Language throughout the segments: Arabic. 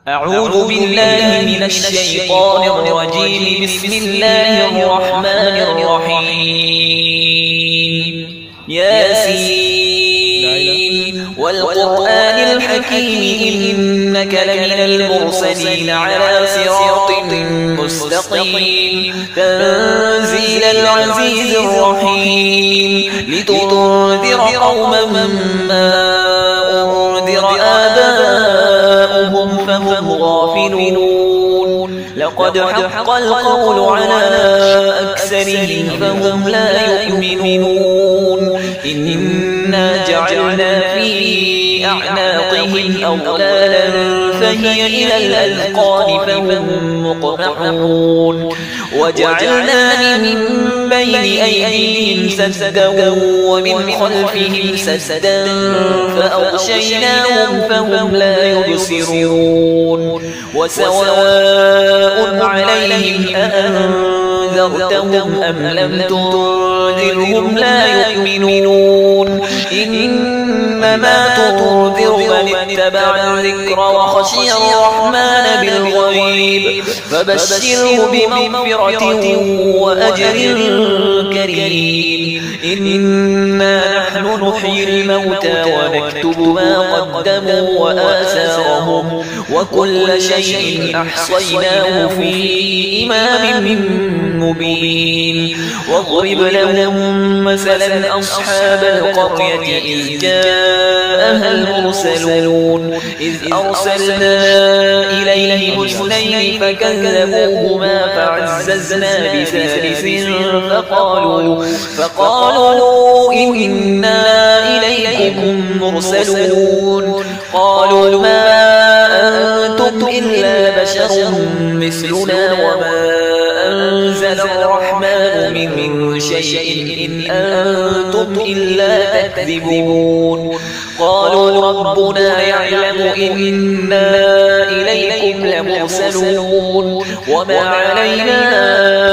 أعوذ بالله من الشيطان الرجيم. بسم الله الرحمن الرحيم. ياسين والقرآن الحكيم إنك لمن المرسلين على صراط مستقيم. تنزيل العزيز الرحيم لتنذر قوما ما أنذر آباؤهم فهم غافلون. لقد حق القول على أكثرهم فهم لا يؤمنون. إنا جعلنا في أعناقهم أغلالا فهي إلى الأذقان فهم مقمحون. وجعلنا من بين أيديهم سدا ومن خلفهم سدا فأغشيناهم فهم لا يبصرون. وسواء عليهم أأنذرتهم أم لم تنذرهم لا يؤمنون. إنما تنذر من اتبع الذكر وخشي الرحمن بالغيب فبشره بمغفرة وأجر كريم. إنا نحن نحيي الموتى ونكتب ما قدموا وآثارهم وكل شيء أحصيناه في إمام مبين. واضرب لهم مثلا أصحاب القرية إذ جاءها المرسلون. إذ أرسلنا إليهم اثنين فكذبوهما فعززنا بثالث فقالوا إنا إليكم مرسلون. قالوا ما أنتم إلا بشر مثلنا وما أنزل الرحمن من شيء إن أنتم إلا تكذبون. قالوا ربنا يعلم إنا إليكم لمرسلون وما علينا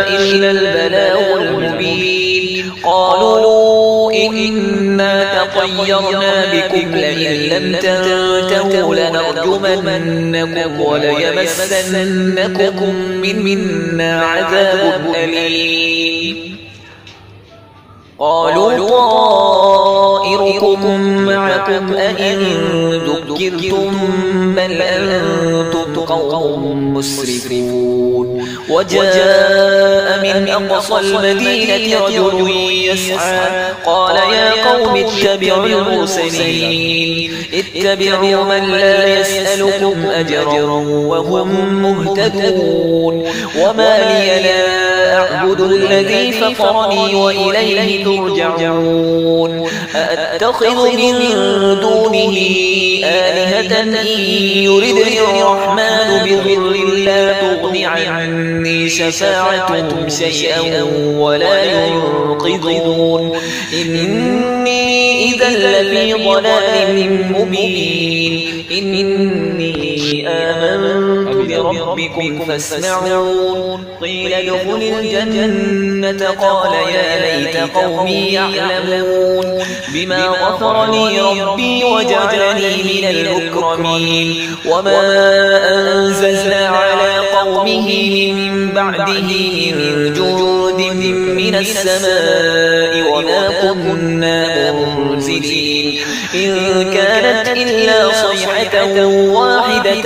إلا البلاغ المبين. قالوا إنا تطيرنا بكم لئن لم تنتهوا لنرجمنكم وليمسنكم منا عذاب أليم. قالوا طائركم معكم أئن ذكرتم بل أنتم قوم مسرفون. وجاء من أقصى المدينة رجل يسعى قال يا قوم اتبعوا المرسلين. اتبعوا من لا يسألكم أجرا وهم مهتدون. وما لي لا أعبد الذي فطرني وإليه ترجعون. أأتخذ من دونه آلهة إن يردني الرحمن بضر لا تغن عني شفاعتهم شيئا ولا ينقذون. إني إذا لفي ضلال مبين. إني آمنت بربكم فاسمعون. قيل ادخل الجنة قال يا ليت قومي يعلمون بما غفر لي ربي وجعلني من المكرمين. وما أنزلنا على قومه من بعده من جند من السماء وما كنا منزلين. إن كانت إلا صيحة واحدة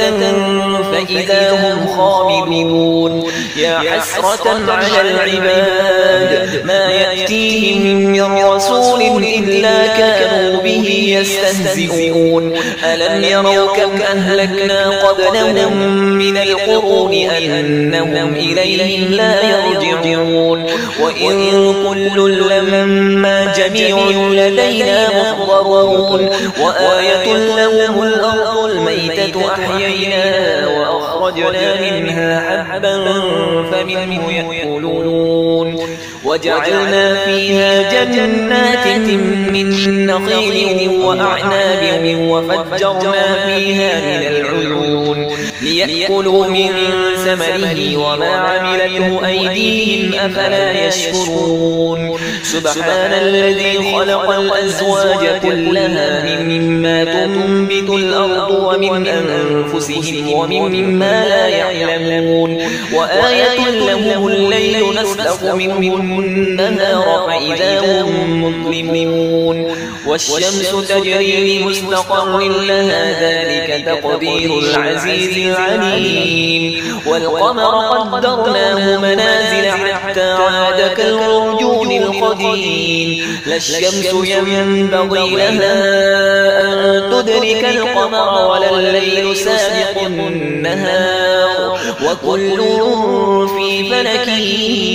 فإذا هم خامدون. يا حسرة على العباد ما يأتيهم من رسول إلا كانوا به يستهزئون. ألم يروا كم أهلكنا قبلهم من القرون أنهم إليهم لا يرجعون. وإن كل لما جميع لدينا محضرون. وآية لهم الأرض الميتة أحييناها وأخرجنا منها حبا فمنه يأكلون. وجعلنا فيها جنات من نخيل وأعناب وفجرنا فيها من العيون. ليأكلوا من ثمره وما عملته أيديهم أفلا يشكرون سبحان الذي خلق الأزواج كلها مما تنبت الأرض ومن أنفسهم ومما لا يعلمون وآية لهم الليل نسلخ منه النهار فإذا هم مظلمون والشمس تجري لمستقر لها ذلك تقدير العزيز العليم والقمر قدرناه منازل حتى عاد كالعرجون القديم لا الشمس ينبغي لها أن تدرك القمر ولا الليل سابق النهار وكل في فلك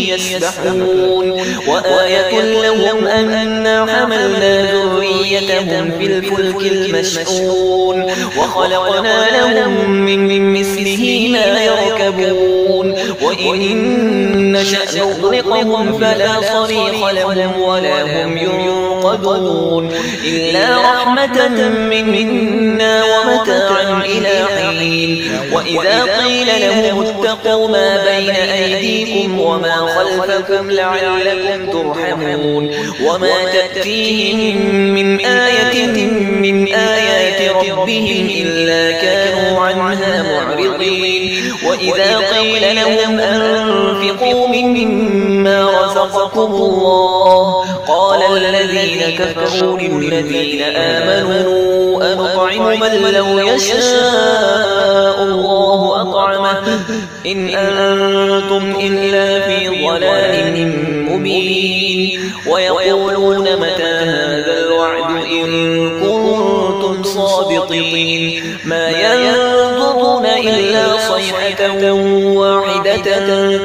يسبحون وآية لهم أنا حملنا ذريتهم في الفلك المشحون وخلقنا لهم من مثله ما يركبون وإن نشأ نغرقهم فلا صريخ لهم ولا هم ينقذون إلا رحمة منا ومتاعا إلى حين وإذا قيل لهم اتقوا ما بين أيديكم وما خلفكم لعلكم ترحمون وما تأتيهم من آية من آيات ربهم إلا كانوا عنها معرضين وإذا قيل لهم أنفقوا مما رزقكم الله قال الذين كفروا للذين آمنوا أنطعم من لو يشاء الله أطعمه إن أنتم إلا في ضلال مبين ويقولون متى هذا الوعد إن كنتم صادقين ما ينظرون إلا صيحة واحدة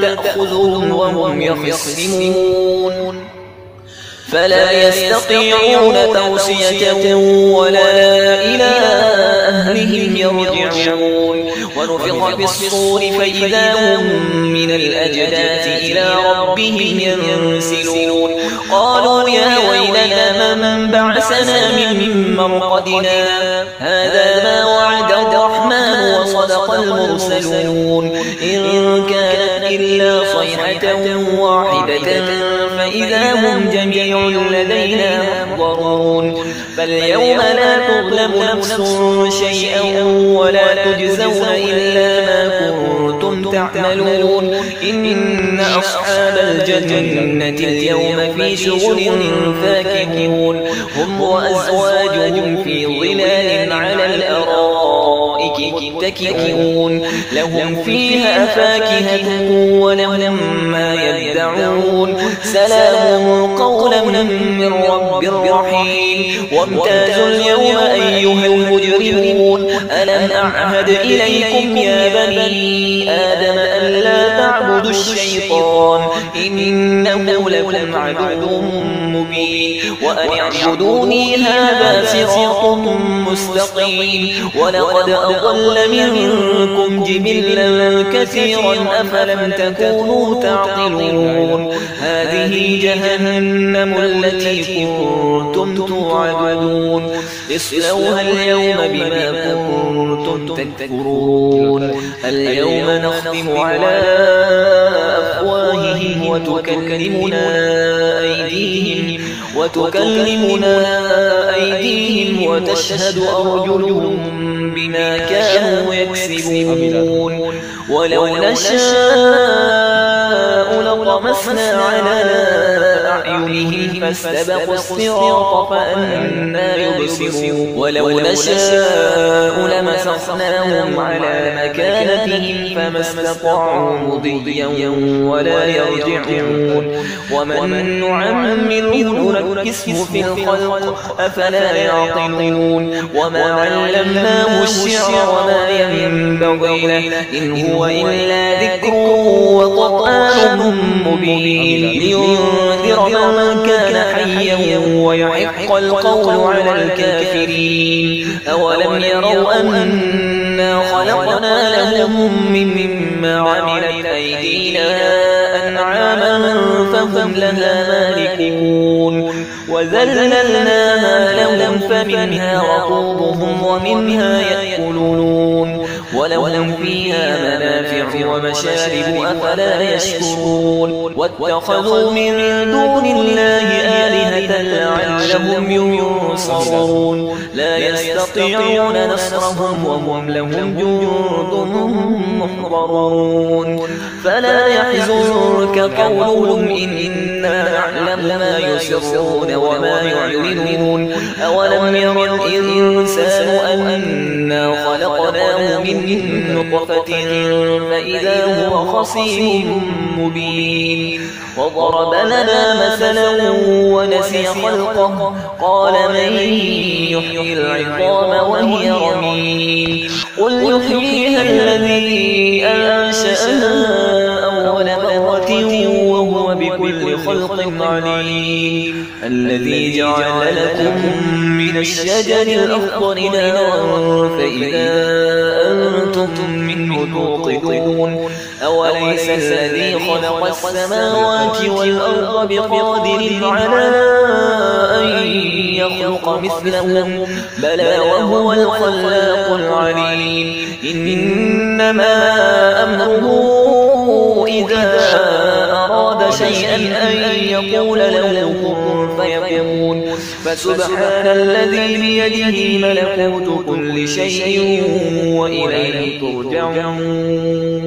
تأخذهم وهم يخصمون فلا يستطيعون توصية ولا إلى أهلهم يرجعون ونفخ في الصور فإذا هم من الأجداث إلى ربهم ينسلون قالوا يا ويلنا من بعثنا من مرقدنا هذا ما وعد الرحمن وصدق المرسلون إن كانت إلا صيحة واحدة فإذا هم جميع لدينا محضرون فاليوم لا تظلم نفس شيئا ولا تجزون إلا ما كنتم تعملون إن أصحاب الجنة اليوم في شغل فاكهون هم وأزواجهم في ظلال على الأرائك متكئون لهم فيها فاكهة ولهم ما يدعون سلام قولا من رب رحيم وامتازوا اليوم أيها المجرمون ألم أعهد إليكم يا بني آدم أن لا تعبدوا الشيطان إنه لكم عدو مبين وأن اعبدوني هذا صراط مستقيم ولقد أضل منكم جبلا كثيرا أفلم تكونوا تعقلون هذه جهنم التي كنتم توعدون اصلوها اليوم بما كنتم تكفرون اليوم نختم على أفواههم وتكلمنا أيديهم وتشهد أرجلهم بما كانوا يكسبون ولو نشاء لطمسنا على أعينهم فاستبقوا الصراط فأنى يبصرون ولو نشاء لمسخناهم على مكانتهم فما استطاعوا مضيا ولا يرجعون ومن نعمره نركسه في الخلق أفلا يعقلون وما علمناه الشعر وما ينبغي له إن هو إلا ذكر وقرآن مبين لينذر من كان حيا ويحق القول على الكافرين أولم يروا أنا خلقنا لهم مما عملت أيدينا أنعاما فهم لها مالكون وذللناها لهم فمنها ركوبهم ومنها يأكلون ولهم فيها منافع ومشارب أفلا يشكرون واتخذوا من دون الله آلهة لعلهم ينصرون لا يستطيعون نصرهم وهم لهم جند محضرون فلا يحزنك قولهم إنا نعلم ما يسرون وما يعلنون أولم ير الإنسان أنا خلقناه من نطفة فإذا هو خصيم مبين وضرب لنا مثلا ونسي خلقه قال من يحيي العظام وهي رميم قل يحييها الذي أنشأها أول مرة وهو بكل خلق عليم الذي جعل لكم من الشجر الأخضر نارا فإذا أنتم منه توقدون أوليس الذي خلق السماوات والأرض بقادر على أن يخلق مثلهم بلى وهو الخلاق العليم إنما أمره إذا أراد شيئا أن يقول له كن فيكون فسبحان الذي بيده ملكوت كل شيء وإليه ترجعون